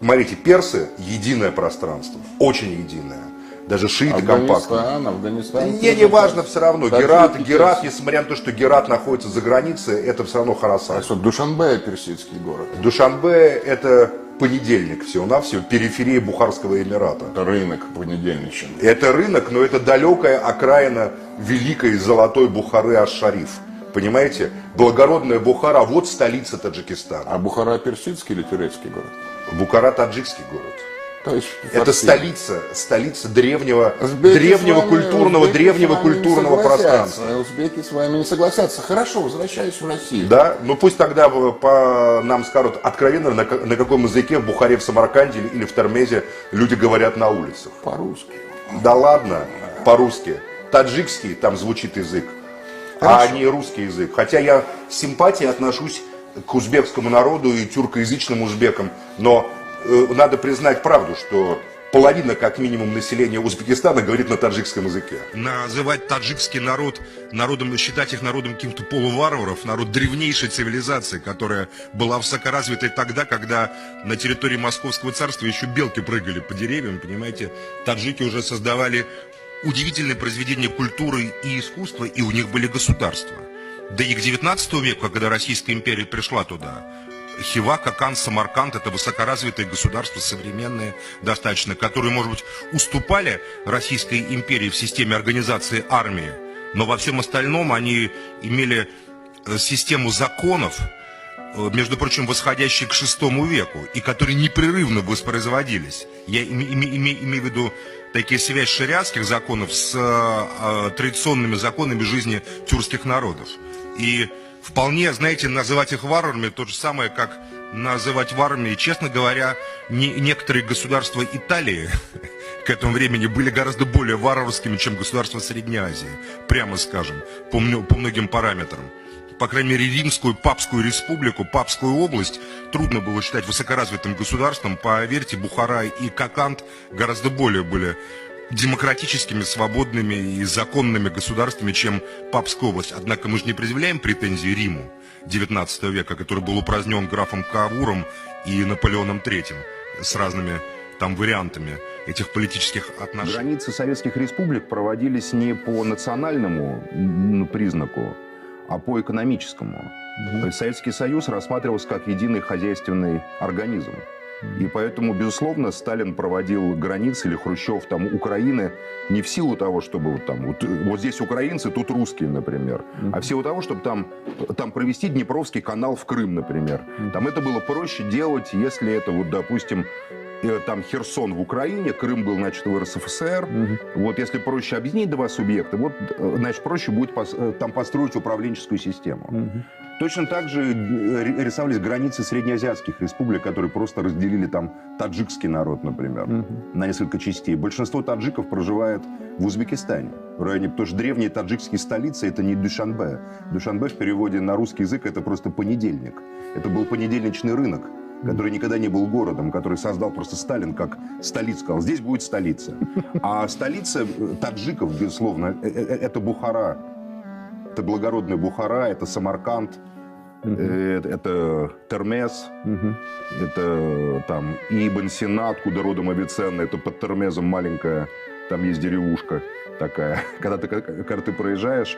Смотрите, персы – единое пространство, очень единое. Даже шииты компактно. Афганистан. Не важно все равно. Герат, несмотря на то, что Герат находится за границей, это все равно Хорасан. А что, Душанбе – персидский город? Душанбе – это понедельник всего-навсего, периферия Бухарского Эмирата. Это рынок понедельничный. Это рынок, но это далекая окраина великой золотой Бухары Аш-Шариф. Понимаете? Благородная Бухара, вот столица Таджикистана. А Бухара персидский или турецкий город? Бухара таджикский город. То есть, Это столица древнего культурного пространства. Узбеки с вами не согласятся. Хорошо, возвращаюсь в Россию. Да, ну пусть тогда нам скажут откровенно, на каком языке в Бухаре, в Самарканде или в Термезе люди говорят на улицах. По-русски. Да ладно, по-русски. Таджикский там звучит язык, а не русский язык. Хотя я с симпатией отношусь к узбекскому народу и тюркоязычным узбекам, но надо признать правду, что половина, как минимум, населения Узбекистана говорит на таджикском языке. Называть таджикский народ народом, считать их народом каких-то полуварваров, народ древнейшей цивилизации, которая была высокоразвитой тогда, когда на территории Московского царства еще белки прыгали по деревьям, понимаете, таджики уже создавали удивительные произведения культуры и искусства, и у них были государства. Да и к 19 веку, когда Российская империя пришла туда, Хива, Какан, Самарканд – это высокоразвитые государства, современные достаточно, которые, может быть, уступали Российской империи в системе организации армии, но во всем остальном они имели систему законов, между прочим, восходящие к VI веку, и которые непрерывно воспроизводились. Я имею в виду такие связь шариатских законов с традиционными законами жизни тюркских народов. И вполне, знаете, называть их варварами то же самое, как называть варварами, честно говоря, некоторые государства Италии к этому времени были гораздо более варварскими, чем государства Средней Азии, прямо скажем, по многим параметрам. По крайней мере, Римскую Папскую республику, Папскую область трудно было считать высокоразвитым государством. Поверьте, Бухара и Каканд гораздо более были демократическими, свободными и законными государствами, чем Папская область. Однако мы же не предъявляем претензии Риму XIX века, который был упразднен графом Кавуром и Наполеоном III с разными там вариантами этих политических отношений. Границы советских республик проводились не по национальному признаку, а по экономическому. То есть Советский Союз рассматривался как единый хозяйственный организм. И поэтому, безусловно, Сталин проводил границы, или Хрущев, там, Украины, не в силу того, чтобы вот здесь украинцы, тут русские, например, а в силу того, чтобы там провести Днепровский канал в Крым, например. Там это было проще делать, если это, вот, допустим, там Херсон в Украине, Крым был, значит, в РСФСР. Вот если проще объединить два субъекта, вот, значит, проще будет там построить управленческую систему. Точно так же рисовались границы среднеазиатских республик, которые просто разделили там таджикский народ, например, на несколько частей. Большинство таджиков проживает в Узбекистане, в районе, потому что древние таджикские столицы — это не Душанбе. Душанбе в переводе на русский язык — это просто понедельник. Это был понедельничный рынок, который никогда не был городом, который создал просто Сталин как столицу. Сказал, здесь будет столица. А столица таджиков, безусловно, это Бухара. Это благородная Бухара, это Самарканд, это Термез, это там Ибн Сина, откуда родом Авиценна, это под Термезом маленькая, там есть деревушка такая. Когда ты проезжаешь,